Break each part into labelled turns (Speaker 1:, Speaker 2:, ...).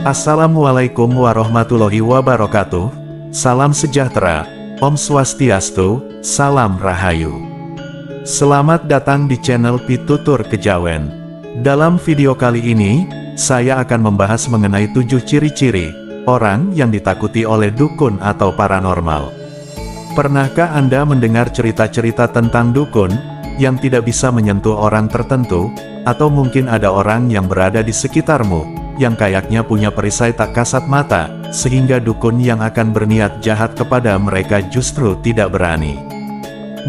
Speaker 1: Assalamualaikum warahmatullahi wabarakatuh. Salam sejahtera, Om Swastiastu, Salam Rahayu. Selamat datang di channel Pitutur Kejawen. Dalam video kali ini, saya akan membahas mengenai 7 ciri-ciri orang yang ditakuti oleh dukun atau paranormal. Pernahkah Anda mendengar cerita-cerita tentang dukun yang tidak bisa menyentuh orang tertentu, atau mungkin ada orang yang berada di sekitarmu yang kayaknya punya perisai tak kasat mata, sehingga dukun yang akan berniat jahat kepada mereka justru tidak berani?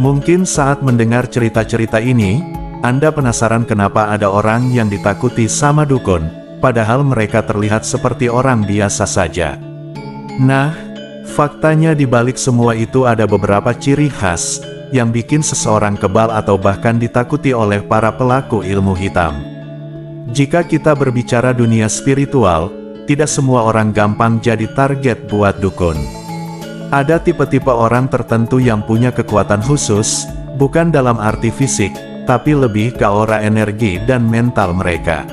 Speaker 1: Mungkin saat mendengar cerita-cerita ini, Anda penasaran kenapa ada orang yang ditakuti sama dukun, padahal mereka terlihat seperti orang biasa saja. Nah, faktanya di balik semua itu ada beberapa ciri khas yang bikin seseorang kebal atau bahkan ditakuti oleh para pelaku ilmu hitam. Jika kita berbicara dunia spiritual, tidak semua orang gampang jadi target buat dukun. Ada tipe-tipe orang tertentu yang punya kekuatan khusus, bukan dalam arti fisik, tapi lebih ke aura energi dan mental mereka.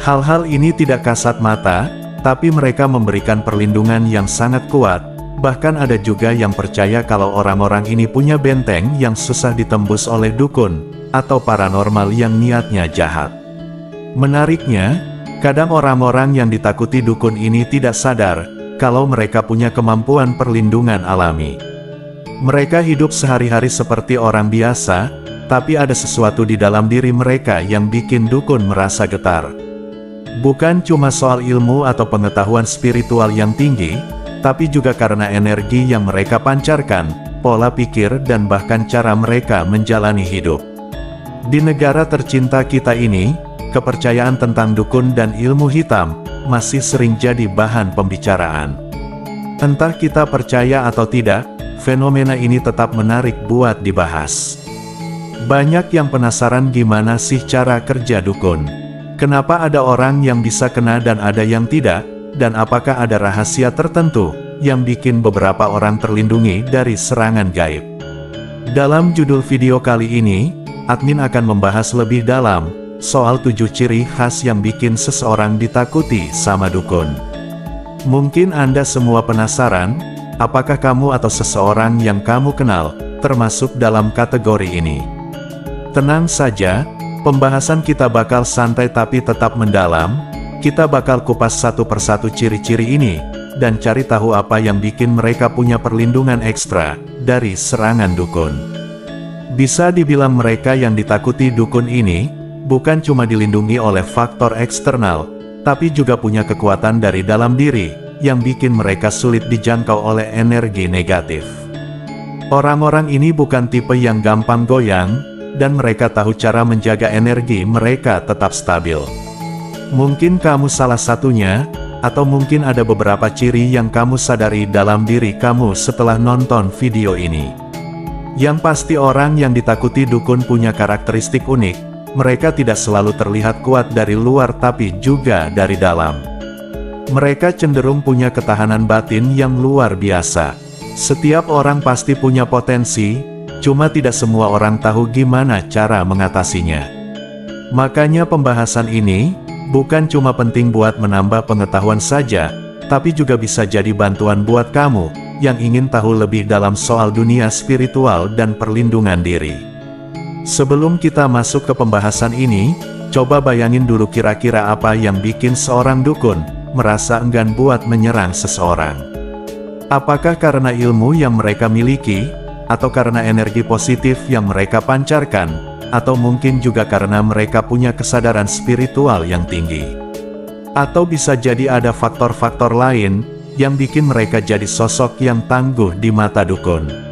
Speaker 1: Hal-hal ini tidak kasat mata, tapi mereka memberikan perlindungan yang sangat kuat. Bahkan ada juga yang percaya kalau orang-orang ini punya benteng yang susah ditembus oleh dukun atau paranormal yang niatnya jahat. Menariknya, kadang orang-orang yang ditakuti dukun ini tidak sadar kalau mereka punya kemampuan perlindungan alami. Mereka hidup sehari-hari seperti orang biasa, tapi ada sesuatu di dalam diri mereka yang bikin dukun merasa getar. Bukan cuma soal ilmu atau pengetahuan spiritual yang tinggi, tapi juga karena energi yang mereka pancarkan, pola pikir dan bahkan cara mereka menjalani hidup. Di negara tercinta kita ini, kepercayaan tentang dukun dan ilmu hitam masih sering jadi bahan pembicaraan. Entah kita percaya atau tidak, fenomena ini tetap menarik buat dibahas. Banyak yang penasaran gimana sih cara kerja dukun. Kenapa ada orang yang bisa kena dan ada yang tidak, dan apakah ada rahasia tertentu yang bikin beberapa orang terlindungi dari serangan gaib. Dalam judul video kali ini, admin akan membahas lebih dalam soal 7 ciri khas yang bikin seseorang ditakuti sama dukun. Mungkin Anda semua penasaran, apakah kamu atau seseorang yang kamu kenal termasuk dalam kategori ini? Tenang saja, pembahasan kita bakal santai tapi tetap mendalam. Kita bakal kupas satu persatu ciri-ciri ini, dan cari tahu apa yang bikin mereka punya perlindungan ekstra dari serangan dukun. Bisa dibilang mereka yang ditakuti dukun ini bukan cuma dilindungi oleh faktor eksternal, tapi juga punya kekuatan dari dalam diri, yang bikin mereka sulit dijangkau oleh energi negatif. Orang-orang ini bukan tipe yang gampang goyang, dan mereka tahu cara menjaga energi mereka tetap stabil. Mungkin kamu salah satunya, atau mungkin ada beberapa ciri yang kamu sadari dalam diri kamu setelah nonton video ini. Yang pasti orang yang ditakuti dukun punya karakteristik unik. Mereka tidak selalu terlihat kuat dari luar tapi juga dari dalam. Mereka cenderung punya ketahanan batin yang luar biasa. Setiap orang pasti punya potensi, cuma tidak semua orang tahu gimana cara mengatasinya. Makanya pembahasan ini bukan cuma penting buat menambah pengetahuan saja, tapi juga bisa jadi bantuan buat kamu yang ingin tahu lebih dalam soal dunia spiritual dan perlindungan diri. Sebelum kita masuk ke pembahasan ini, coba bayangin dulu kira-kira apa yang bikin seorang dukun merasa enggan buat menyerang seseorang. Apakah karena ilmu yang mereka miliki, atau karena energi positif yang mereka pancarkan, atau mungkin juga karena mereka punya kesadaran spiritual yang tinggi? Atau bisa jadi ada faktor-faktor lain yang bikin mereka jadi sosok yang tangguh di mata dukun.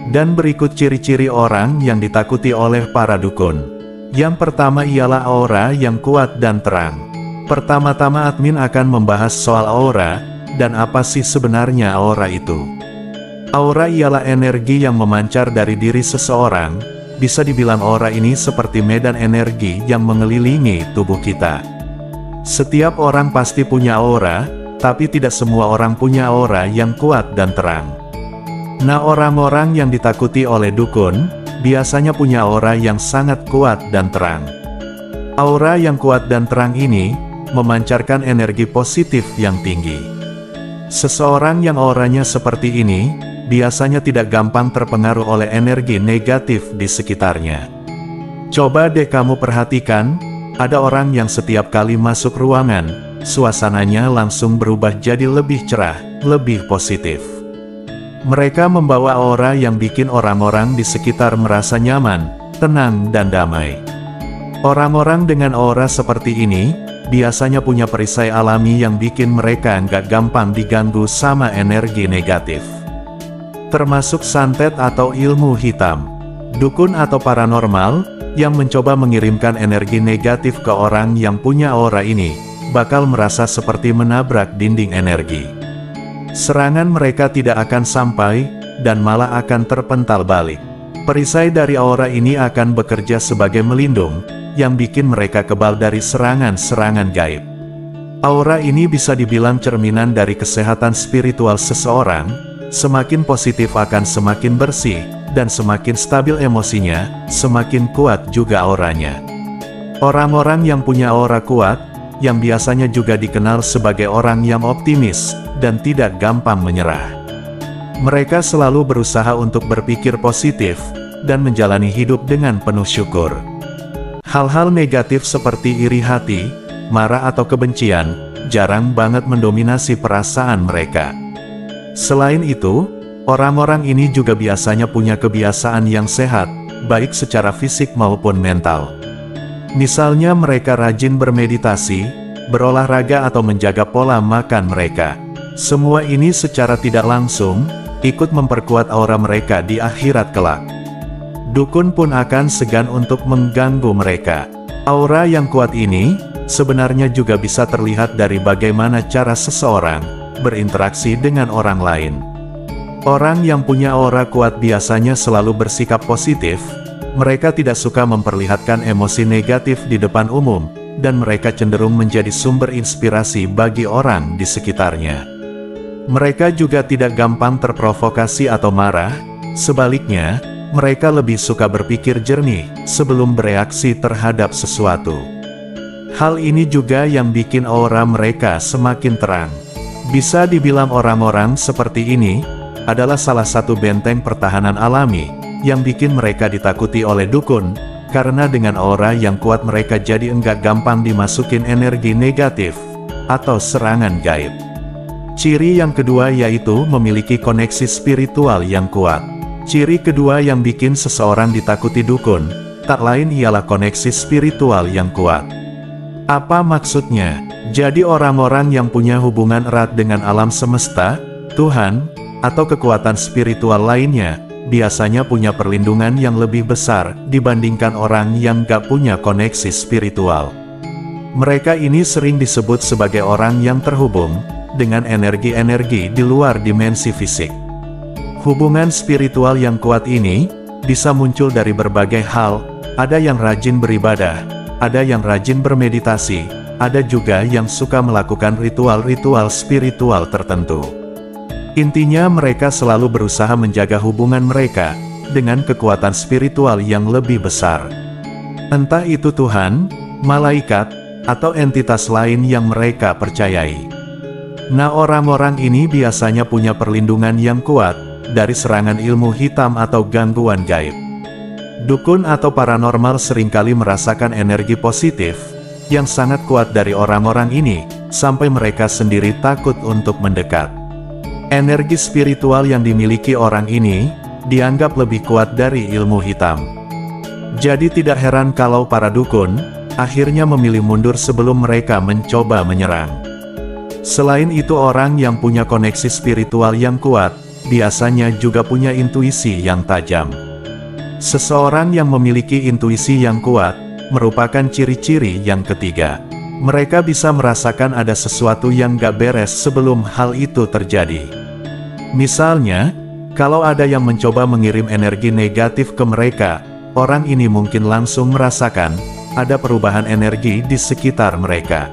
Speaker 1: Dan berikut ciri-ciri orang yang ditakuti oleh para dukun. Yang pertama ialah aura yang kuat dan terang. Pertama-tama admin akan membahas soal aura, dan apa sih sebenarnya aura itu. Aura ialah energi yang memancar dari diri seseorang. Bisa dibilang aura ini seperti medan energi yang mengelilingi tubuh kita. Setiap orang pasti punya aura, tapi tidak semua orang punya aura yang kuat dan terang. Nah, orang-orang yang ditakuti oleh dukun biasanya punya aura yang sangat kuat dan terang. Aura yang kuat dan terang ini memancarkan energi positif yang tinggi. Seseorang yang auranya seperti ini, biasanya tidak gampang terpengaruh oleh energi negatif di sekitarnya. Coba deh kamu perhatikan, ada orang yang setiap kali masuk ruangan, suasananya langsung berubah jadi lebih cerah, lebih positif. Mereka membawa aura yang bikin orang-orang di sekitar merasa nyaman, tenang dan damai. Orang-orang dengan aura seperti ini, biasanya punya perisai alami yang bikin mereka nggak gampang diganggu sama energi negatif. Termasuk santet atau ilmu hitam, dukun atau paranormal, yang mencoba mengirimkan energi negatif ke orang yang punya aura ini, bakal merasa seperti menabrak dinding energi. Serangan mereka tidak akan sampai, dan malah akan terpental balik. Perisai dari aura ini akan bekerja sebagai melindung, yang bikin mereka kebal dari serangan-serangan gaib. Aura ini bisa dibilang cerminan dari kesehatan spiritual seseorang. Semakin positif akan semakin bersih, dan semakin stabil emosinya, semakin kuat juga auranya. Orang-orang yang punya aura kuat, yang biasanya juga dikenal sebagai orang yang optimis, dan tidak gampang menyerah. Mereka selalu berusaha untuk berpikir positif, dan menjalani hidup dengan penuh syukur. Hal-hal negatif seperti iri hati, marah atau kebencian, jarang banget mendominasi perasaan mereka. Selain itu, orang-orang ini juga biasanya punya kebiasaan yang sehat, baik secara fisik maupun mental. Misalnya mereka rajin bermeditasi, berolahraga atau menjaga pola makan mereka. Semua ini secara tidak langsung, ikut memperkuat aura mereka di akhirat kelak. Dukun pun akan segan untuk mengganggu mereka. Aura yang kuat ini, sebenarnya juga bisa terlihat dari bagaimana cara seseorang berinteraksi dengan orang lain. Orang yang punya aura kuat biasanya selalu bersikap positif, mereka tidak suka memperlihatkan emosi negatif di depan umum, dan mereka cenderung menjadi sumber inspirasi bagi orang di sekitarnya. Mereka juga tidak gampang terprovokasi atau marah, sebaliknya, mereka lebih suka berpikir jernih sebelum bereaksi terhadap sesuatu. Hal ini juga yang bikin aura mereka semakin terang. Bisa dibilang orang-orang seperti ini adalah salah satu benteng pertahanan alami yang bikin mereka ditakuti oleh dukun, karena dengan aura yang kuat mereka jadi enggak gampang dimasukin energi negatif atau serangan gaib. Ciri yang kedua yaitu memiliki koneksi spiritual yang kuat. Ciri kedua yang bikin seseorang ditakuti dukun, tak lain ialah koneksi spiritual yang kuat. Apa maksudnya? Jadi orang-orang yang punya hubungan erat dengan alam semesta, Tuhan, atau kekuatan spiritual lainnya, biasanya punya perlindungan yang lebih besar dibandingkan orang yang gak punya koneksi spiritual. Mereka ini sering disebut sebagai orang yang terhubung dengan energi-energi di luar dimensi fisik. Hubungan spiritual yang kuat ini bisa muncul dari berbagai hal, ada yang rajin beribadah, ada yang rajin bermeditasi, ada juga yang suka melakukan ritual-ritual spiritual tertentu. Intinya mereka selalu berusaha menjaga hubungan mereka dengan kekuatan spiritual yang lebih besar. Entah itu Tuhan, malaikat, atau entitas lain yang mereka percayai. Nah, orang-orang ini biasanya punya perlindungan yang kuat dari serangan ilmu hitam atau gangguan gaib. Dukun atau paranormal seringkali merasakan energi positif yang sangat kuat dari orang-orang ini, sampai mereka sendiri takut untuk mendekat. Energi spiritual yang dimiliki orang ini dianggap lebih kuat dari ilmu hitam. Jadi tidak heran kalau para dukun akhirnya memilih mundur sebelum mereka mencoba menyerang. Selain itu, orang yang punya koneksi spiritual yang kuat biasanya juga punya intuisi yang tajam. Seseorang yang memiliki intuisi yang kuat merupakan ciri-ciri yang ketiga. Mereka bisa merasakan ada sesuatu yang gak beres sebelum hal itu terjadi. Misalnya, kalau ada yang mencoba mengirim energi negatif ke mereka, orang ini mungkin langsung merasakan ada perubahan energi di sekitar mereka.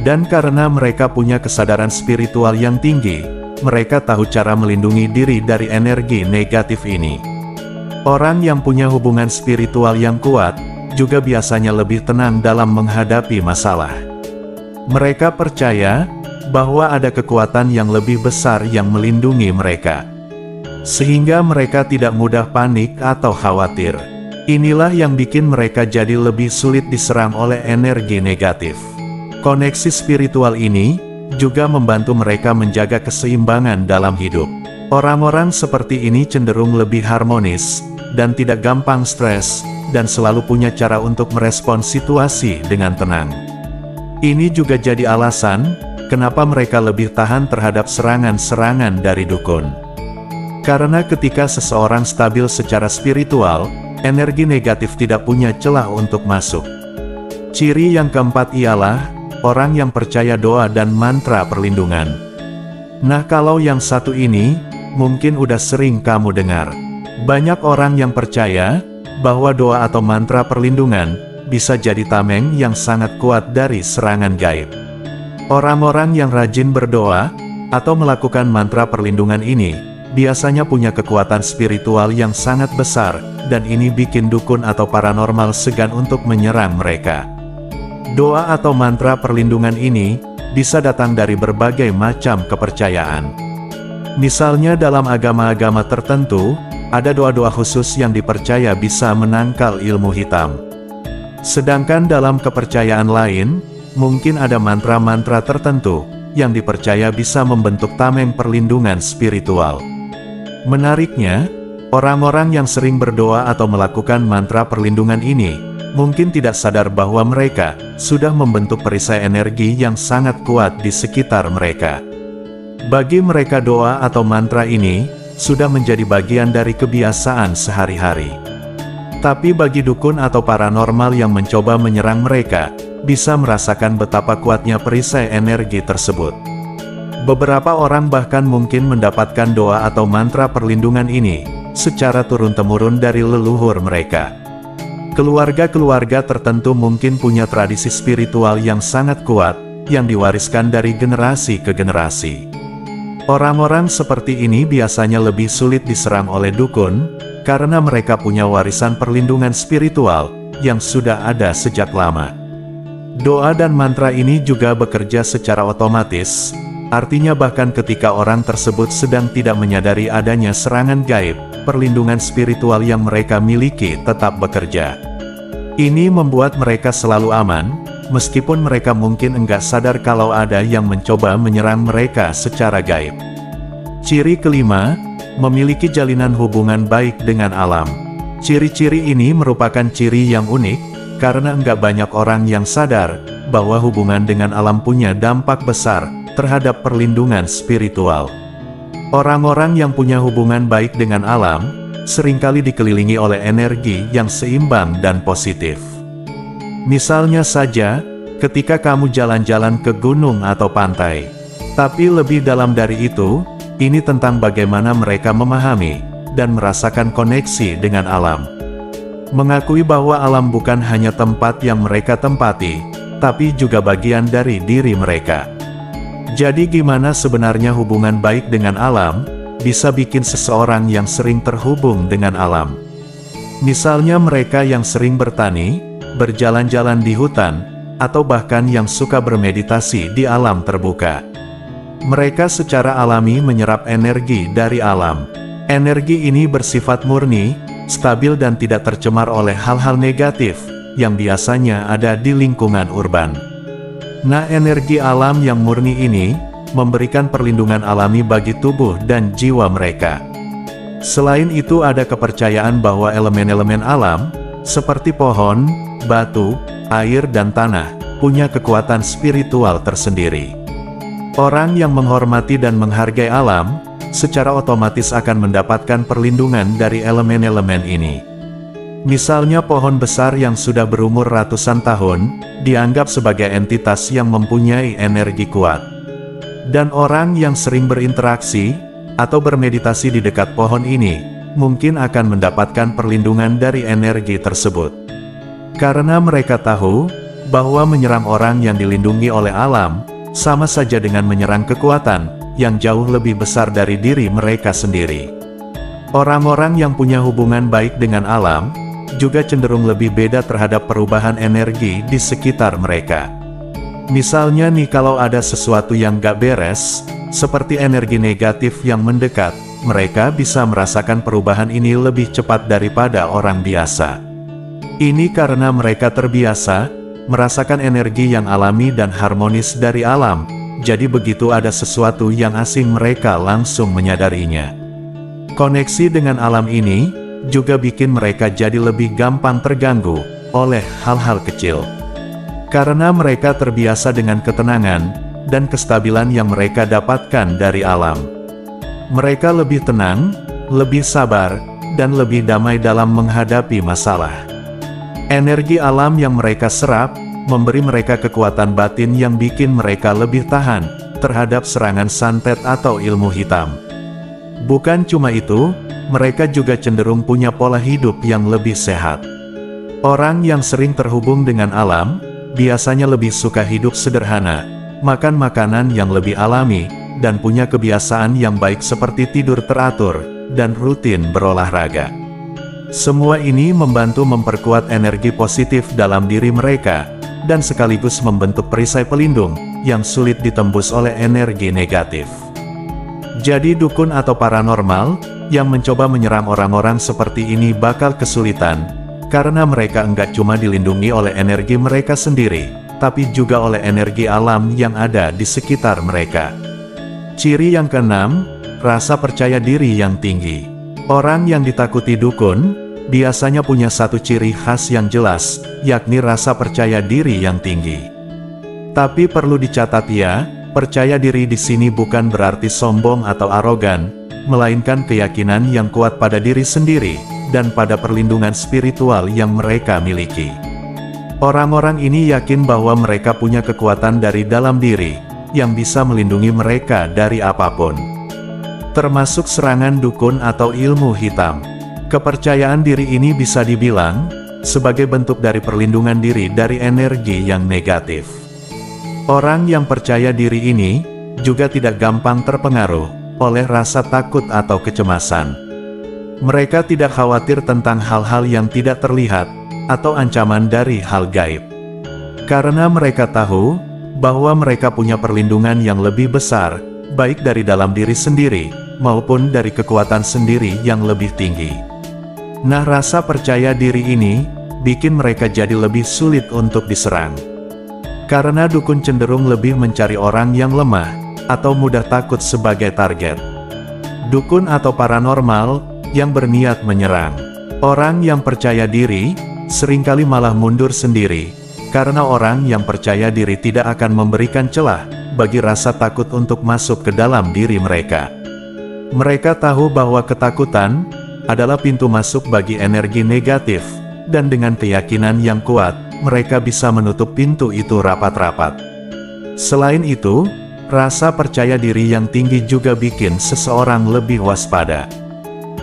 Speaker 1: Dan karena mereka punya kesadaran spiritual yang tinggi, mereka tahu cara melindungi diri dari energi negatif ini. Orang yang punya hubungan spiritual yang kuat juga biasanya lebih tenang dalam menghadapi masalah. Mereka percaya bahwa ada kekuatan yang lebih besar yang melindungi mereka, sehingga mereka tidak mudah panik atau khawatir. Inilah yang bikin mereka jadi lebih sulit diserang oleh energi negatif. Koneksi spiritual ini juga membantu mereka menjaga keseimbangan dalam hidup. Orang-orang seperti ini cenderung lebih harmonis, dan tidak gampang stres, dan selalu punya cara untuk merespon situasi dengan tenang. Ini juga jadi alasan kenapa mereka lebih tahan terhadap serangan-serangan dari dukun. Karena ketika seseorang stabil secara spiritual, energi negatif tidak punya celah untuk masuk. Ciri yang keempat ialah orang yang percaya doa dan mantra perlindungan. Nah, kalau yang satu ini, mungkin udah sering kamu dengar. Banyak orang yang percaya bahwa doa atau mantra perlindungan bisa jadi tameng yang sangat kuat dari serangan gaib. Orang-orang yang rajin berdoa atau melakukan mantra perlindungan ini biasanya punya kekuatan spiritual yang sangat besar, dan ini bikin dukun atau paranormal segan untuk menyerang mereka. Doa atau mantra perlindungan ini bisa datang dari berbagai macam kepercayaan. Misalnya dalam agama-agama tertentu, ada doa-doa khusus yang dipercaya bisa menangkal ilmu hitam. Sedangkan dalam kepercayaan lain, mungkin ada mantra-mantra tertentu yang dipercaya bisa membentuk tameng perlindungan spiritual. Menariknya, orang-orang yang sering berdoa atau melakukan mantra perlindungan ini mungkin tidak sadar bahwa mereka sudah membentuk perisai energi yang sangat kuat di sekitar mereka. Bagi mereka, doa atau mantra ini sudah menjadi bagian dari kebiasaan sehari-hari. Tapi bagi dukun atau paranormal yang mencoba menyerang mereka, bisa merasakan betapa kuatnya perisai energi tersebut. Beberapa orang bahkan mungkin mendapatkan doa atau mantra perlindungan ini secara turun-temurun dari leluhur mereka. Keluarga-keluarga tertentu mungkin punya tradisi spiritual yang sangat kuat, yang diwariskan dari generasi ke generasi. Orang-orang seperti ini biasanya lebih sulit diserang oleh dukun, karena mereka punya warisan perlindungan spiritual yang sudah ada sejak lama. Doa dan mantra ini juga bekerja secara otomatis, artinya bahkan ketika orang tersebut sedang tidak menyadari adanya serangan gaib, perlindungan spiritual yang mereka miliki tetap bekerja. Ini membuat mereka selalu aman, meskipun mereka mungkin enggak sadar kalau ada yang mencoba menyerang mereka secara gaib. Ciri kelima, memiliki jalinan hubungan baik dengan alam. Ciri-ciri ini merupakan ciri yang unik, karena enggak banyak orang yang sadar bahwa hubungan dengan alam punya dampak besar terhadap perlindungan spiritual. Orang-orang yang punya hubungan baik dengan alam seringkali dikelilingi oleh energi yang seimbang dan positif. Misalnya saja, ketika kamu jalan-jalan ke gunung atau pantai. Tapi lebih dalam dari itu, ini tentang bagaimana mereka memahami dan merasakan koneksi dengan alam. Mengakui bahwa alam bukan hanya tempat yang mereka tempati, tapi juga bagian dari diri mereka. Jadi gimana sebenarnya hubungan baik dengan alam bisa bikin seseorang yang sering terhubung dengan alam? Misalnya mereka yang sering bertani, berjalan-jalan di hutan, atau bahkan yang suka bermeditasi di alam terbuka. Mereka secara alami menyerap energi dari alam. Energi ini bersifat murni, stabil dan tidak tercemar oleh hal-hal negatif yang biasanya ada di lingkungan urban. Nah, energi alam yang murni ini memberikan perlindungan alami bagi tubuh dan jiwa mereka. Selain itu, ada kepercayaan bahwa elemen-elemen alam seperti pohon, batu, air dan tanah punya kekuatan spiritual tersendiri. Orang yang menghormati dan menghargai alam secara otomatis akan mendapatkan perlindungan dari elemen-elemen ini. Misalnya pohon besar yang sudah berumur ratusan tahun dianggap sebagai entitas yang mempunyai energi kuat. Dan orang yang sering berinteraksi atau bermeditasi di dekat pohon ini mungkin akan mendapatkan perlindungan dari energi tersebut. Karena mereka tahu bahwa menyerang orang yang dilindungi oleh alam sama saja dengan menyerang kekuatan yang jauh lebih besar dari diri mereka sendiri. Orang-orang yang punya hubungan baik dengan alam juga cenderung lebih beda terhadap perubahan energi di sekitar mereka. Misalnya nih, kalau ada sesuatu yang gak beres, seperti energi negatif yang mendekat, mereka bisa merasakan perubahan ini lebih cepat daripada orang biasa. Ini karena mereka terbiasa merasakan energi yang alami dan harmonis dari alam, jadi begitu ada sesuatu yang asing mereka langsung menyadarinya. Koneksi dengan alam ini juga bikin mereka jadi lebih gampang terganggu oleh hal-hal kecil. Karena mereka terbiasa dengan ketenangan dan kestabilan yang mereka dapatkan dari alam. Mereka lebih tenang, lebih sabar, dan lebih damai dalam menghadapi masalah. Energi alam yang mereka serap memberi mereka kekuatan batin yang bikin mereka lebih tahan terhadap serangan santet atau ilmu hitam. Bukan cuma itu, mereka juga cenderung punya pola hidup yang lebih sehat. Orang yang sering terhubung dengan alam biasanya lebih suka hidup sederhana, makan makanan yang lebih alami, dan punya kebiasaan yang baik seperti tidur teratur dan rutin berolahraga. Semua ini membantu memperkuat energi positif dalam diri mereka, dan sekaligus membentuk perisai pelindung yang sulit ditembus oleh energi negatif. Jadi dukun atau paranormal yang mencoba menyerang orang-orang seperti ini bakal kesulitan, karena mereka enggak cuma dilindungi oleh energi mereka sendiri, tapi juga oleh energi alam yang ada di sekitar mereka. Ciri yang keenam, rasa percaya diri yang tinggi. Orang yang ditakuti dukun biasanya punya satu ciri khas yang jelas, yakni rasa percaya diri yang tinggi. Tapi perlu dicatat ya, percaya diri di sini bukan berarti sombong atau arogan, melainkan keyakinan yang kuat pada diri sendiri dan pada perlindungan spiritual yang mereka miliki. Orang-orang ini yakin bahwa mereka punya kekuatan dari dalam diri yang bisa melindungi mereka dari apapun, termasuk serangan dukun atau ilmu hitam. Kepercayaan diri ini bisa dibilang sebagai bentuk dari perlindungan diri dari energi yang negatif. Orang yang percaya diri ini juga tidak gampang terpengaruh oleh rasa takut atau kecemasan. Mereka tidak khawatir tentang hal-hal yang tidak terlihat atau ancaman dari hal gaib. Karena mereka tahu bahwa mereka punya perlindungan yang lebih besar, baik dari dalam diri sendiri maupun dari kekuatan sendiri yang lebih tinggi. Nah, rasa percaya diri ini bikin mereka jadi lebih sulit untuk diserang. Karena dukun cenderung lebih mencari orang yang lemah atau mudah takut sebagai target. Dukun atau paranormal yang berniat menyerang orang yang percaya diri seringkali malah mundur sendiri, karena orang yang percaya diri tidak akan memberikan celah bagi rasa takut untuk masuk ke dalam diri mereka. Mereka tahu bahwa ketakutan adalah pintu masuk bagi energi negatif, dan dengan keyakinan yang kuat, mereka bisa menutup pintu itu rapat-rapat. Selain itu, rasa percaya diri yang tinggi juga bikin seseorang lebih waspada.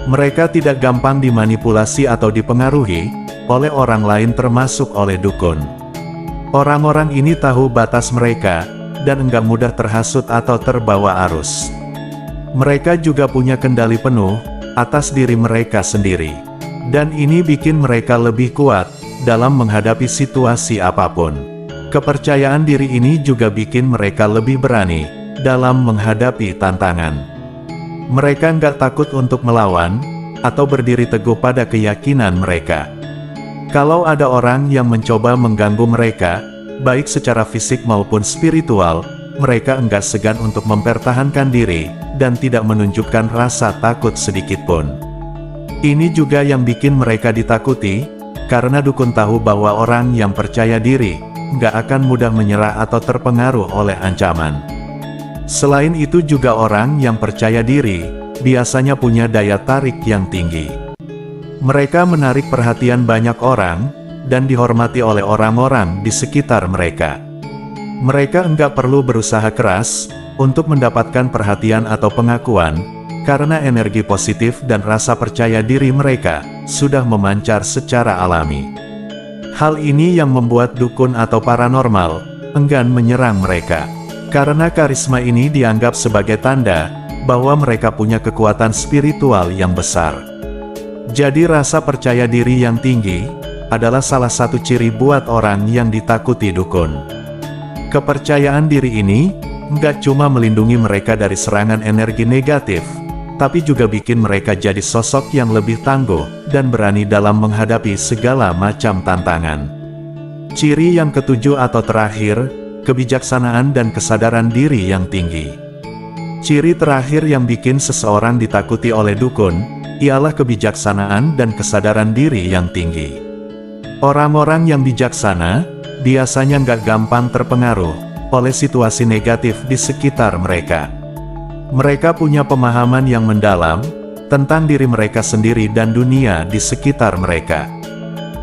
Speaker 1: Mereka tidak gampang dimanipulasi atau dipengaruhi oleh orang lain, termasuk oleh dukun. Orang-orang ini tahu batas mereka dan enggak mudah terhasut atau terbawa arus. Mereka juga punya kendali penuh atas diri mereka sendiri, dan ini bikin mereka lebih kuat dalam menghadapi situasi apapun. Kepercayaan diri ini juga bikin mereka lebih berani dalam menghadapi tantangan. Mereka nggak takut untuk melawan atau berdiri teguh pada keyakinan mereka. Kalau ada orang yang mencoba mengganggu mereka, baik secara fisik maupun spiritual, mereka enggak segan untuk mempertahankan diri dan tidak menunjukkan rasa takut sedikitpun. Ini juga yang bikin mereka ditakuti, karena dukun tahu bahwa orang yang percaya diri nggak akan mudah menyerah atau terpengaruh oleh ancaman. Selain itu juga orang yang percaya diri biasanya punya daya tarik yang tinggi. Mereka menarik perhatian banyak orang dan dihormati oleh orang-orang di sekitar mereka. Mereka enggak perlu berusaha keras untuk mendapatkan perhatian atau pengakuan, karena energi positif dan rasa percaya diri mereka sudah memancar secara alami. Hal ini yang membuat dukun atau paranormal enggan menyerang mereka. Karena karisma ini dianggap sebagai tanda bahwa mereka punya kekuatan spiritual yang besar. Jadi rasa percaya diri yang tinggi adalah salah satu ciri buat orang yang ditakuti dukun. Kepercayaan diri ini nggak cuma melindungi mereka dari serangan energi negatif, tapi juga bikin mereka jadi sosok yang lebih tangguh dan berani dalam menghadapi segala macam tantangan. Ciri yang ketujuh atau terakhir, kebijaksanaan dan kesadaran diri yang tinggi. Ciri terakhir yang bikin seseorang ditakuti oleh dukun, ialah kebijaksanaan dan kesadaran diri yang tinggi. Orang-orang yang bijaksana, biasanya nggak gampang terpengaruh oleh situasi negatif di sekitar mereka. Mereka punya pemahaman yang mendalam tentang diri mereka sendiri dan dunia di sekitar mereka.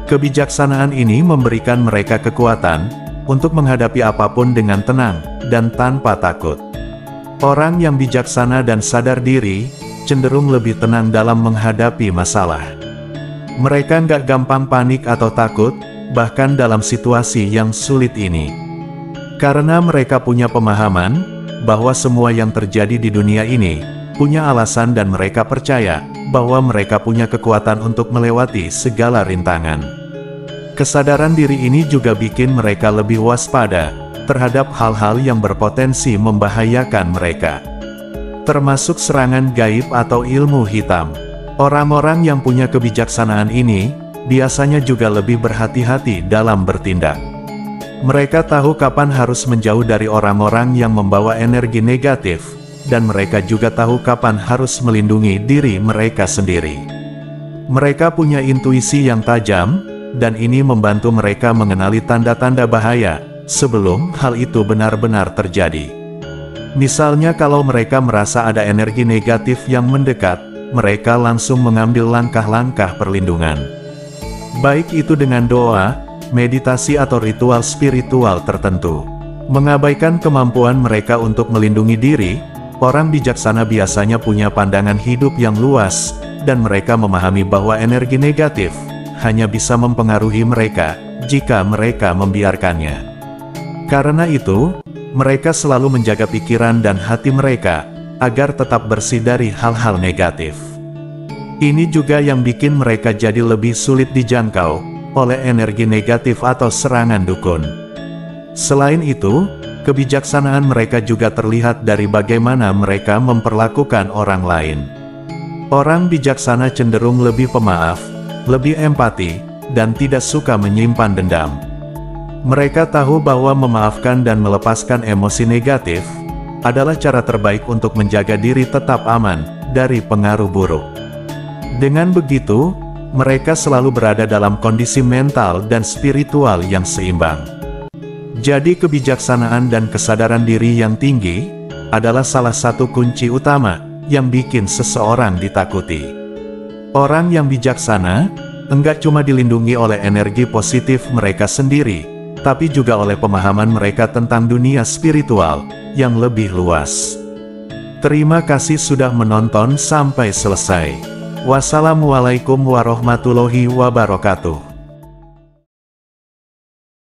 Speaker 1: Kebijaksanaan ini memberikan mereka kekuatan untuk menghadapi apapun dengan tenang dan tanpa takut. Orang yang bijaksana dan sadar diri cenderung lebih tenang dalam menghadapi masalah. Mereka nggak gampang panik atau takut, bahkan dalam situasi yang sulit ini. Karena mereka punya pemahaman bahwa semua yang terjadi di dunia ini punya alasan dan mereka percaya bahwa mereka punya kekuatan untuk melewati segala rintangan. Kesadaran diri ini juga bikin mereka lebih waspada terhadap hal-hal yang berpotensi membahayakan mereka, termasuk serangan gaib atau ilmu hitam. Orang-orang yang punya kebijaksanaan ini biasanya juga lebih berhati-hati dalam bertindak. Mereka tahu kapan harus menjauh dari orang-orang yang membawa energi negatif, dan mereka juga tahu kapan harus melindungi diri mereka sendiri. Mereka punya intuisi yang tajam, dan ini membantu mereka mengenali tanda-tanda bahaya sebelum hal itu benar-benar terjadi. Misalnya kalau mereka merasa ada energi negatif yang mendekat, mereka langsung mengambil langkah-langkah perlindungan. Baik itu dengan doa, meditasi atau ritual spiritual tertentu. Mengabaikan kemampuan mereka untuk melindungi diri, orang bijaksana biasanya punya pandangan hidup yang luas, dan mereka memahami bahwa energi negatif hanya bisa mempengaruhi mereka jika mereka membiarkannya. Karena itu, mereka selalu menjaga pikiran dan hati mereka agar tetap bersih dari hal-hal negatif. Ini juga yang bikin mereka jadi lebih sulit dijangkau oleh energi negatif atau serangan dukun. Selain itu, kebijaksanaan mereka juga terlihat dari bagaimana mereka memperlakukan orang lain. Orang bijaksana cenderung lebih pemaaf, lebih empati, dan tidak suka menyimpan dendam. Mereka tahu bahwa memaafkan dan melepaskan emosi negatif adalah cara terbaik untuk menjaga diri tetap aman dari pengaruh buruk. Dengan begitu, mereka selalu berada dalam kondisi mental dan spiritual yang seimbang. Jadi kebijaksanaan dan kesadaran diri yang tinggi adalah salah satu kunci utama yang bikin seseorang ditakuti. Orang yang bijaksana enggak cuma dilindungi oleh energi positif mereka sendiri, tapi juga oleh pemahaman mereka tentang dunia spiritual yang lebih luas. Terima kasih sudah menonton sampai selesai. Wassalamualaikum warahmatullahi wabarakatuh.